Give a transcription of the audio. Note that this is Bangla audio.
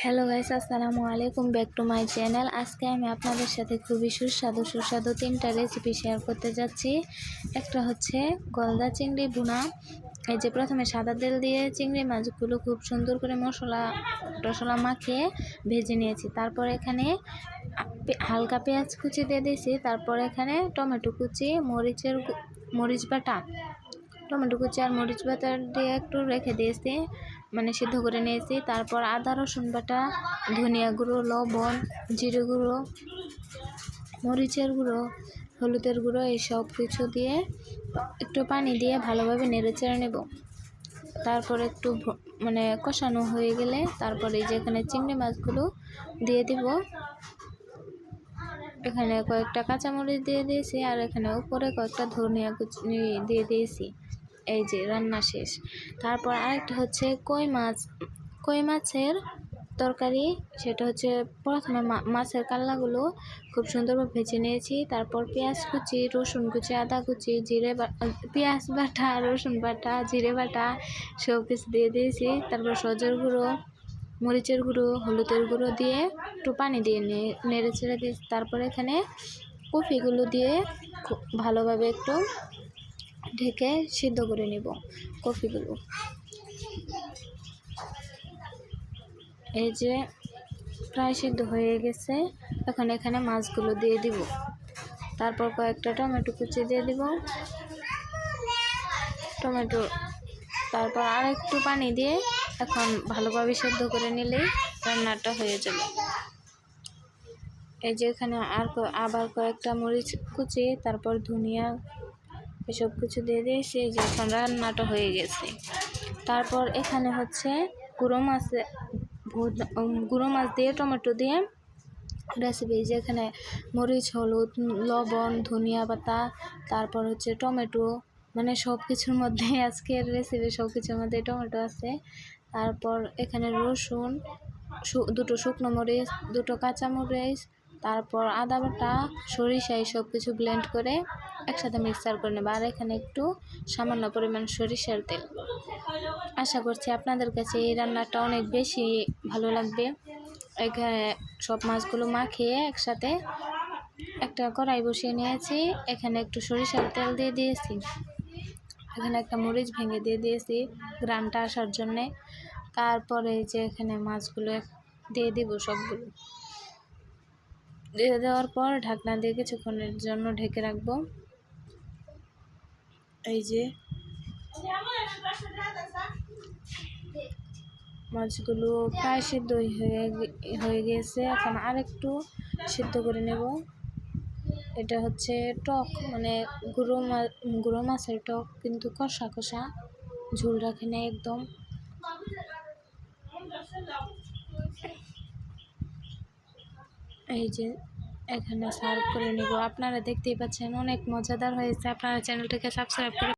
হ্যালো গাইস, আসসালামু আলাইকুম, ব্যাক টু মাই চ্যানেল। আজকে আমি আপনাদের সাথে খুবই সুস্বাদু তিনটা রেসিপি শেয়ার করতে যাচ্ছি। একটা হচ্ছে গলদা চিংড়ি ভুনা। এই যে প্রথমে সাদা তেল দিয়ে চিংড়ি মাছগুলো খুব সুন্দর করে মশলা মাখিয়ে ভেজে নিয়েছি। তারপর এখানে হালকা পেঁয়াজ কুচি দিয়ে দিয়েছি। তারপর এখানে টমেটো কুচি, মরিচ বাটা, টমেটো কুচি আর মরিচ বাটা দিয়ে একটু রেখে দিয়েছি, মানে সিদ্ধ করে নিয়েছি। তারপর আদা রসুন বাটা, ধনিয়া গুঁড়ো, লবণ, জিরে গুঁড়ো, মরিচের গুঁড়ো, হলুদের গুঁড়ো, এই সব কিছু দিয়ে একটু পানি দিয়ে ভালোভাবে নেড়ে চেড়ে নেব। তারপর একটু কষানো হয়ে গেলে তারপরে এই যে এখানে চিংড়ি মাছগুলো দিয়ে দিব। এখানে কয়েকটা কাঁচামরিচ দিয়ে দিয়েছি আর এখানে উপরে কয়েকটা ধনিয়া কুচি দিয়ে দিয়েছি। এই যে রান্না শেষ। তারপর আরেকটা হচ্ছে কই মাছের তরকারি। সেটা হচ্ছে প্রথমে মাছের কাল্লাগুলো খুব সুন্দরভাবে ভেজে নিয়েছি। তারপর পেঁয়াজ কুচি, রসুন কুচি, আদা কুচি, পেঁয়াজ বাটা, রসুন বাটা, জিরে বাটা সব কিছু দিয়ে দিয়েছি। তারপর সজের গুঁড়ো, মরিচের গুঁড়ো, হলুদের গুঁড়ো দিয়ে একটু পানি দিয়ে নেড়ে চেড়ে দিয়েছি। তারপর এখানে কপিগুলো দিয়ে খুব ভালোভাবে একটু ঢেকে সিদ্ধ করে নেব কপিগুলো। এই যে প্রায় সিদ্ধ হয়ে গেছে। এখন এখানে মাছগুলো দিয়ে দিব। তারপর কয়েকটা টমেটো কুচি দিয়ে দিব, তারপর আর একটু পানি দিয়ে এখন ভালোভাবে সিদ্ধ করে নিলেই রান্নাটা হয়ে যাবে। এই যে এখানে আবার কয়েকটা মরিচ কুচি, তারপর ধনিয়া, এসব কিছু দিয়ে দিয়েছি। যে এখন রান্নাটা হয়ে গেছে। তারপর এখানে হচ্ছে গুঁড়ো মাছ দিয়ে টমেটো দিয়ে রেসিপি। যেখানে মরিচ, হলুদ, লবণ, ধনিয়া পাতা, তারপর হচ্ছে টমেটো, মানে সব কিছুর মধ্যে আজকের রেসিপি সব কিছুর মধ্যে টমেটো আছে। তারপর এখানে রসুন, দুটো শুকনো মরিচ, দুটো কাঁচামরিচ, তারপর আদা বাটা, সরিষা, এই সব কিছু ব্লেন্ড করে একসাথে মিক্সার করে নেব। আর এখানে একটু সামান্য পরিমাণ সরিষার তেল। আশা করছি আপনাদের কাছে এই রান্নাটা অনেক বেশি ভালো লাগবে। এখানে সব মাছগুলো মাখিয়ে একসাথে একটা কড়াই বসিয়ে নিয়েছি। এখানে একটু সরিষার তেল দিয়ে দিয়েছি। এখানে একটা মরিচ ভেঙে দিয়ে দিয়েছি গ্রানটা আসার জন্যে। তারপরে যে এখানে মাছগুলো দিয়ে দিব, সবগুলো দিয়ে দেওয়ার পর ঢাকনা দিয়ে কিছুক্ষণের জন্য ঢেকে রাখবো। এই যে মাছগুলো প্রায় সিদ্ধ হয়ে গেছে। এখন আরেকটু সিদ্ধ করে নেব। এটা হচ্ছে টক, মানে গুঁড়ো মাছের টক, কিন্তু কষা কষা, ঝোল রাখে না একদম। এই যে এখানে সার্ভ করে নেব। আপনারা দেখতেই পাচ্ছেন অনেক মজাদার হয়েছে। আপনারা চ্যানেলটাকে সাবস্ক্রাইব করে